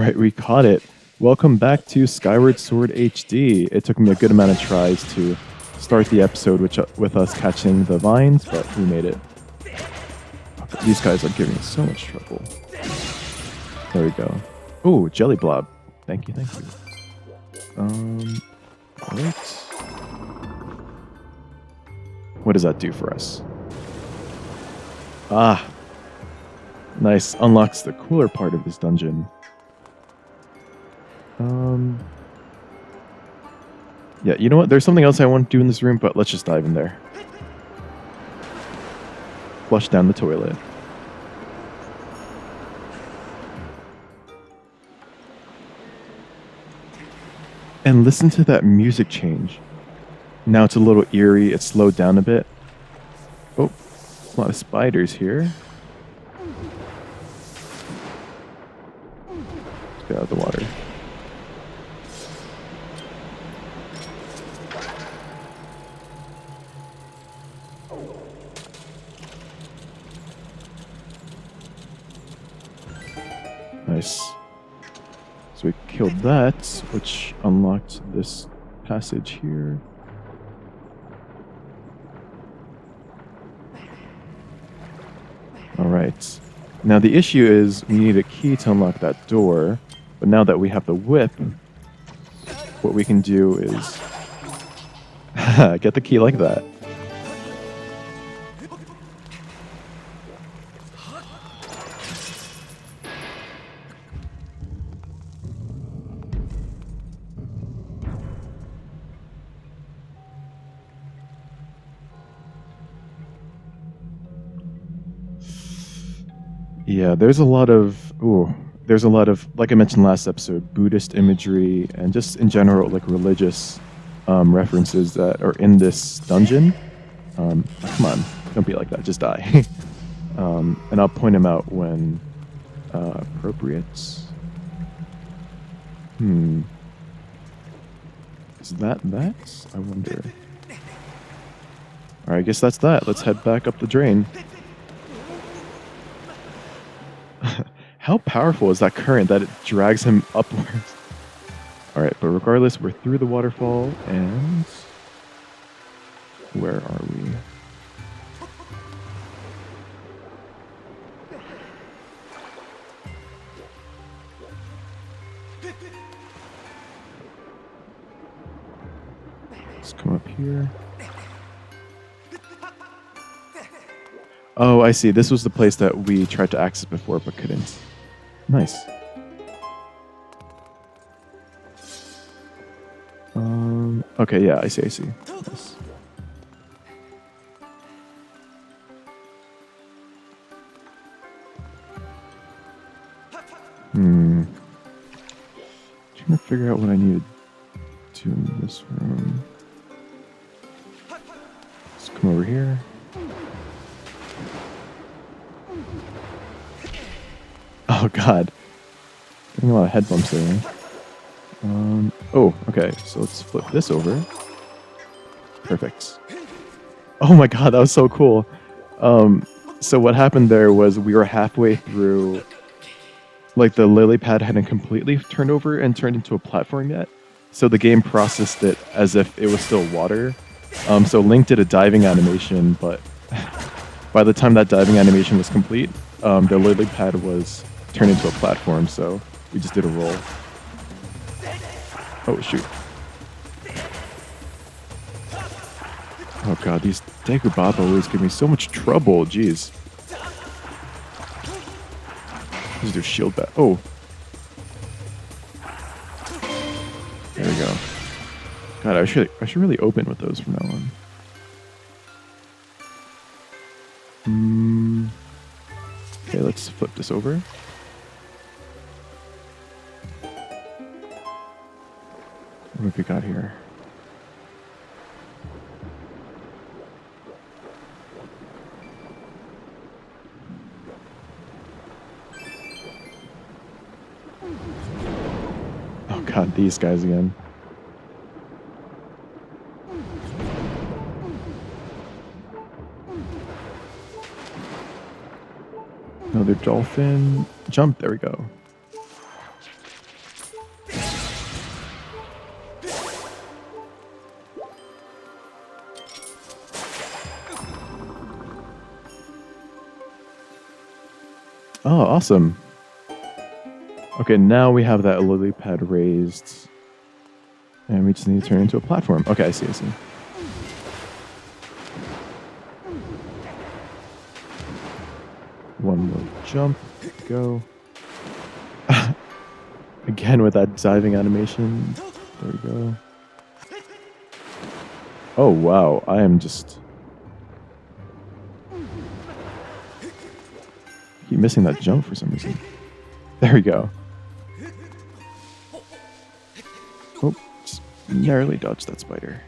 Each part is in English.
Alright, we caught it. Welcome back to Skyward Sword HD. It took me a good amount of tries to start the episode with us catching the vines, but we made it. These guys are giving me so much trouble. There we go. Oh, Jelly Blob. Thank you, thank you. Alright. What does that do for us? Ah. Nice. Unlocks the cooler part of this dungeon. Yeah, you know what? There's something else I want to do in this room, but let's just dive in there. Flush down the toilet. And listen to that music change. Now it's a little eerie. It's slowed down a bit. Oh, a lot of spiders here. Let's get out of the water. Nice. So we killed that, which unlocked this passage here. Alright. Now the issue is we need a key to unlock that door, but now that we have the whip, what we can do is get the key like that. Yeah, there's a lot of, like I mentioned last episode, Buddhist imagery and just in general, like religious references that are in this dungeon. Come on, don't be like that, just die. And I'll point them out when appropriate. Is that? I wonder. Alright, I guess that's that. Let's head back up the drain. How powerful is that current that it drags him upwards? Alright, but regardless, we're through the waterfall, and... where are we? Let's come up here. Oh, I see. This was the place that we tried to access before, but couldn't. Nice. Okay, yeah, I see. Nice. Trying to figure out what I need to do in this room. Let's come over here. Oh god. Getting a lot of head bumps there. Oh, okay. So let's flip this over. Perfect. Oh my god, that was so cool. So what happened there was we were halfway through, like the lily pad hadn't completely turned over and turned into a platform yet. So the game processed it as if it was still water. So Link did a diving animation, but by the time that diving animation was complete, the lily pad was turned into a platform, so we just did a roll. Oh, shoot. Oh god, these Dagobah always give me so much trouble, jeez. Just do shield back. Oh. There we go. God, I should really open with those from now on. Okay, let's flip this over. What have we got here? Oh god, these guys again. Another dolphin. Jump, there we go. Oh, awesome. Okay, now we have that lily pad raised. And we just need to turn it into a platform. Okay, I see, I see. One more jump. Go. Again with that diving animation. There we go. Oh, wow. I am just... keep missing that jump for some reason. There we go. Oh, just narrowly dodged that spider.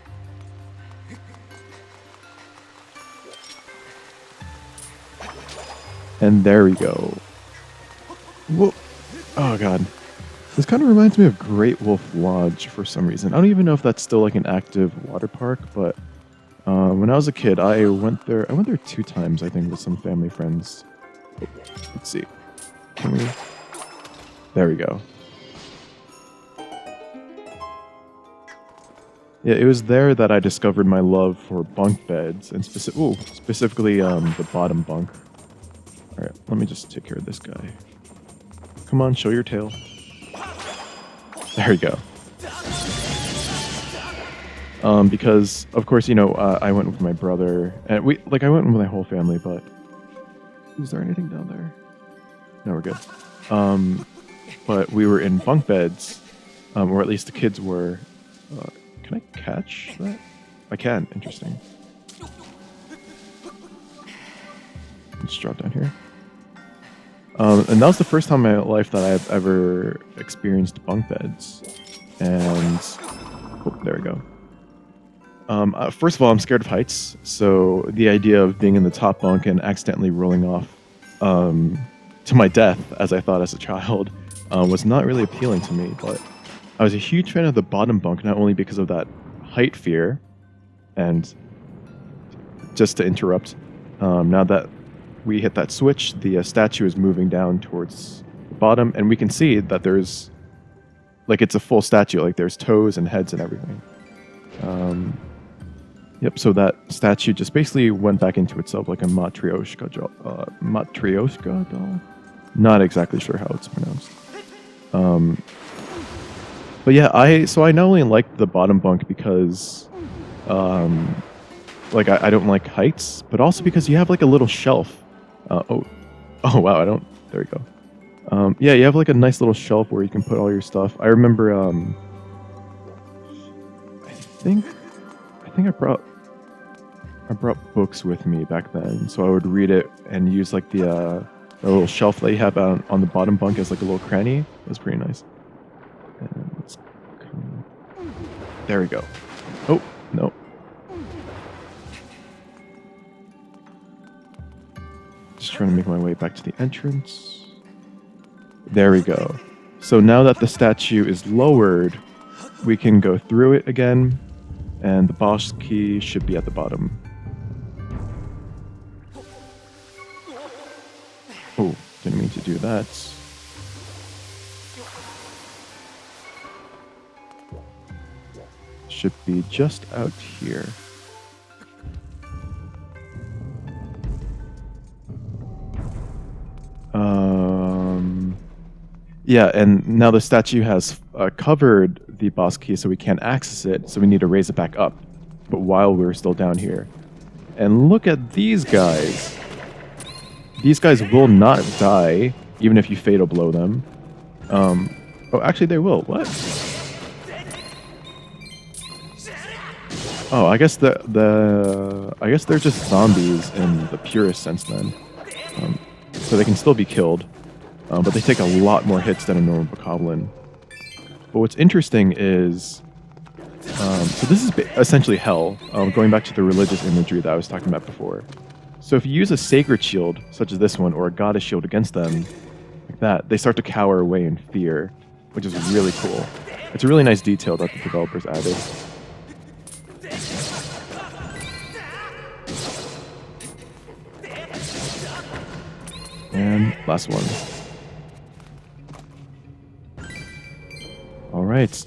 And there we go. Whoa. Oh, God. This kind of reminds me of Great Wolf Lodge for some reason. I don't even know if that's still like an active water park, but when I was a kid, I went there 2 times, I think, with some family friends. Let's see. Can we... There we go. Yeah, it was there that I discovered my love for bunk beds, and specifically the bottom bunk. Alright, let me just take care of this guy. Come on, show your tail. There we go. Because, of course, you know, I went with my brother, and I went with my whole family, but... Is there anything down there? No, we're good. But we were in bunk beds, or at least the kids were. Can I catch that? I can. Interesting. Just drop down here. And that was the first time in my life that I've ever experienced bunk beds. And oh, there we go. First of all, I'm scared of heights, so the idea of being in the top bunk and accidentally rolling off to my death, as I thought as a child, was not really appealing to me. But I was a huge fan of the bottom bunk, not only because of that height fear, and just to interrupt, now that we hit that switch, the statue is moving down towards the bottom, and we can see that there's, like, it's a full statue, like there's toes and heads and everything. Yep, so that statue just basically went back into itself like a Matryoshka doll. Not exactly sure how it's pronounced. But yeah, I not only like the bottom bunk because, like I don't like heights, but also because you have like a little shelf. Oh wow, there we go. Yeah, you have like a nice little shelf where you can put all your stuff. I remember, I think I brought books with me back then, so I would read it and use like the little shelf that you have on the bottom bunk as like a little cranny. It was pretty nice. And there we go. Oh, no. Just trying to make my way back to the entrance. There we go. So now that the statue is lowered, we can go through it again, and the boss key should be at the bottom. Oh, didn't mean to do that. Should be just out here. Yeah, and now the statue has covered the boss key, so we can't access it, so we need to raise it back up, but while we're still down here. And look at these guys. These guys will not die, even if you fatal blow them. Oh, actually they will. What? Oh, I guess I guess they're just zombies in the purest sense then. So they can still be killed, but they take a lot more hits than a normal bokoblin. But what's interesting is, so this is essentially hell, going back to the religious imagery that I was talking about before. So if you use a sacred shield, such as this one, or a goddess shield against them, like that, they start to cower away in fear, which is really cool. It's a really nice detail that the developers added. And last one. Alright.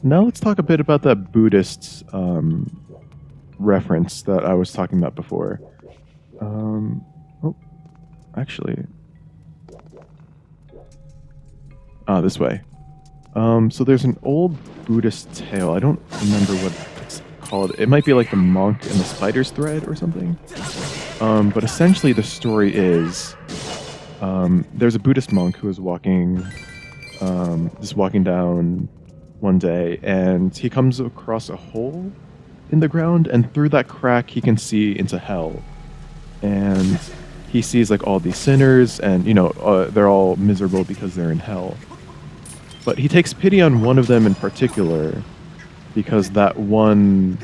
Now let's talk a bit about that Buddhist reference that I was talking about before. Oh, actually, This way. So there's an old Buddhist tale. I don't remember what it's called. It might be like the monk and the spider's thread or something. But essentially the story is there's a Buddhist monk who is walking down one day, and he comes across a hole in the ground, and through that crack he can see into hell. And he sees like all these sinners, and they're all miserable because they're in hell. But he takes pity on one of them in particular, because that one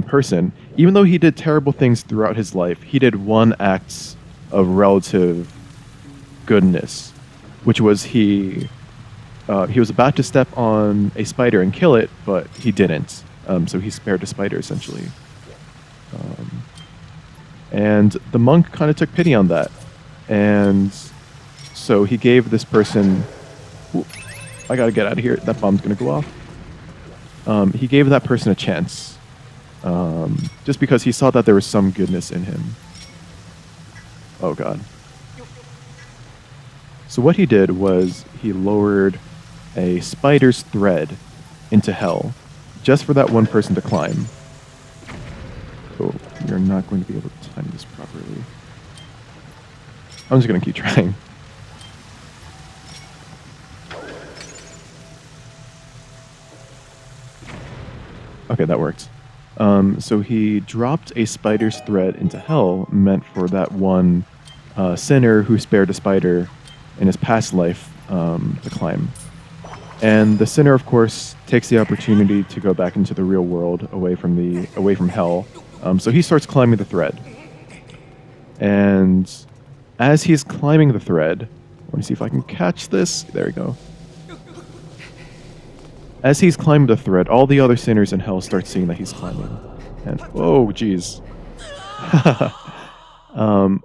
person, even though he did terrible things throughout his life, he did one act of relative goodness, which was he was about to step on a spider and kill it, but he didn't. So he spared the spider, essentially. And the monk kind of took pity on that. And so he gave this person... Ooh, I gotta get out of here. That bomb's gonna go off. He gave that person a chance. Just because he saw that there was some goodness in him. Oh god. So what he did was he lowered a spider's thread into hell, just for that one person to climb. Oh, you're not going to be able to time this properly. I'm just going to keep trying. Okay, that worked. So he dropped a spider's thread into hell, meant for that one sinner who spared a spider in his past life to climb. And the sinner, of course, takes the opportunity to go back into the real world, away from hell. So he starts climbing the thread. And as he's climbing the thread, let me see if I can catch this. There we go. As he's climbing the thread, all the other sinners in hell start seeing that he's climbing. And, whoa, jeez.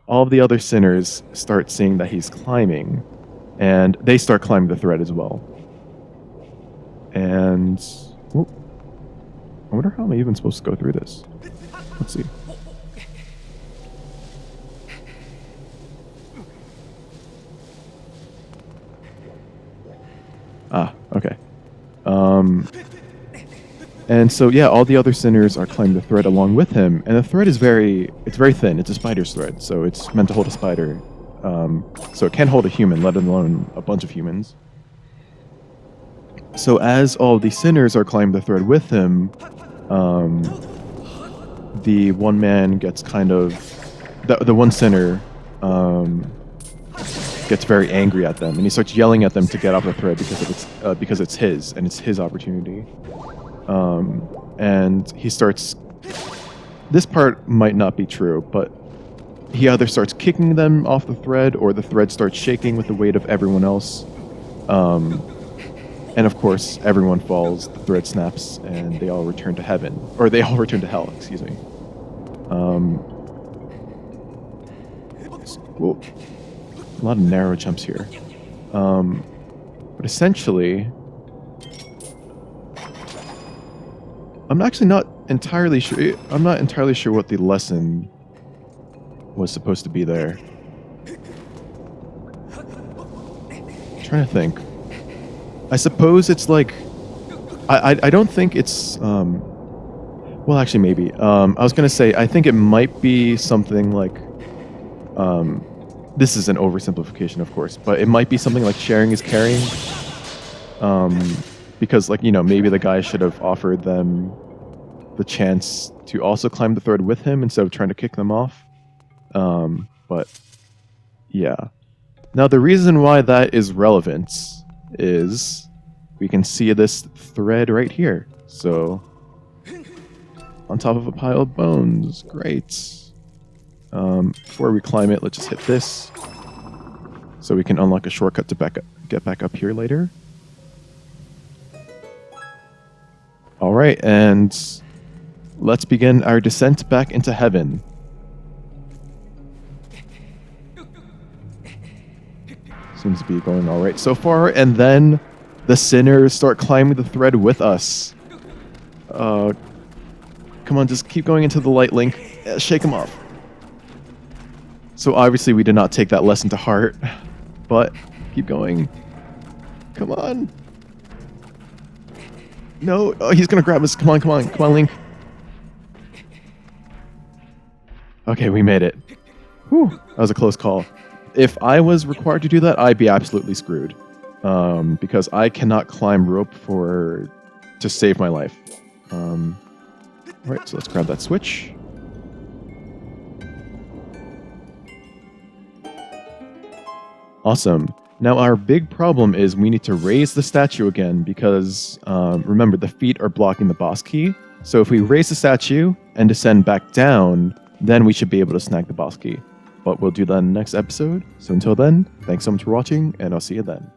All the other sinners start seeing that he's climbing, and they start climbing the thread as well. And whoop, I wonder how I'm even supposed to go through this. Let's see. Okay. And so yeah, all the other sinners are climbing the thread along with him, and the thread is very thin. It's a spider's thread, so it's meant to hold a spider. So it can't hold a human, let alone a bunch of humans. So as all the sinners are climbing the thread with him, the one man gets kind of... The one sinner gets very angry at them, and he starts yelling at them to get off the thread because it's his, and it's his opportunity. And he starts... This part might not be true, but he either starts kicking them off the thread, or the thread starts shaking with the weight of everyone else. And of course, everyone falls, the thread snaps, and they all return to heaven. Or they all return to hell, excuse me. Whoa. A lot of narrow jumps here. But essentially... I'm actually not entirely sure... I'm not entirely sure what the lesson was supposed to be there. I'm trying to think. I suppose it's like... I don't think it's... well, actually, maybe. I was going to say, I think it might be something like... this is an oversimplification, of course, but it might be something like sharing is caring. Because, like, maybe the guy should have offered them the chance to also climb the thread with him instead of trying to kick them off. But, yeah. Now, the reason why that is relevant is we can see this thread right here. So, on top of a pile of bones. Great. Before we climb it, let's just hit this. So we can unlock a shortcut to get back up here later. Alright, and let's begin our descent back into heaven. Seems to be going alright so far, and then the sinners start climbing the thread with us. Come on, just keep going into the light, Link. Shake them off. So obviously we did not take that lesson to heart, but keep going. Come on. No. Oh, he's going to grab us. Come on, come on. Come on, Link. Okay, we made it. Whew. That was a close call. If I was required to do that, I'd be absolutely screwed. Because I cannot climb rope to save my life. Alright, so let's grab that switch. Awesome. Now our big problem is we need to raise the statue again because, remember, the feet are blocking the boss key. So if we raise the statue and descend back down, then we should be able to snag the boss key. But we'll do that in the next episode. So until then, thanks so much for watching, and I'll see you then.